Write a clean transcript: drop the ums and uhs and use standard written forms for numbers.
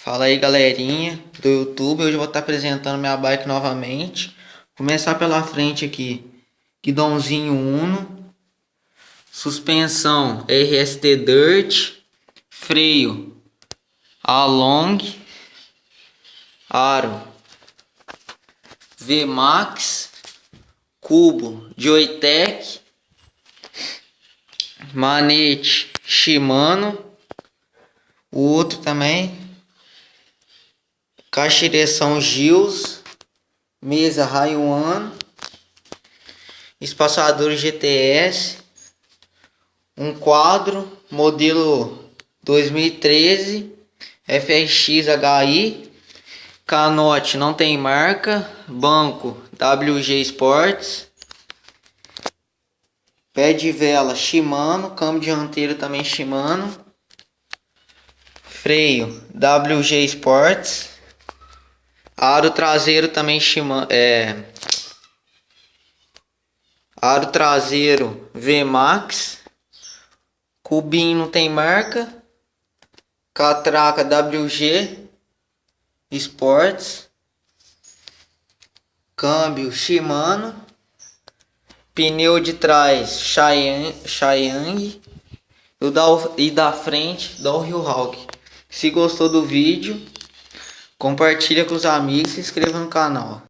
Fala aí, galerinha do YouTube. Hoje eu vou estar apresentando minha bike novamente. Começar pela frente aqui, guidãozinho Uno, suspensão RST Dirt, freio Along, aro VMAX, cubo Joytech, manete Shimano, o outro também, caixa de direção Gills, mesa Raiwan, espaçador GTS, um quadro modelo 2013 FRX HI, canote não tem marca, banco WG Sports, pé de vela Shimano, câmbio dianteiro também Shimano, freio WG Sports, aro traseiro também Shimano, aro traseiro VMAX, cubinho não tem marca, catraca WG Sports, câmbio Shimano, pneu de trás Chayang e da frente Downhill Hawk. Se gostou do vídeo, compartilha com os amigos e se inscreva no canal.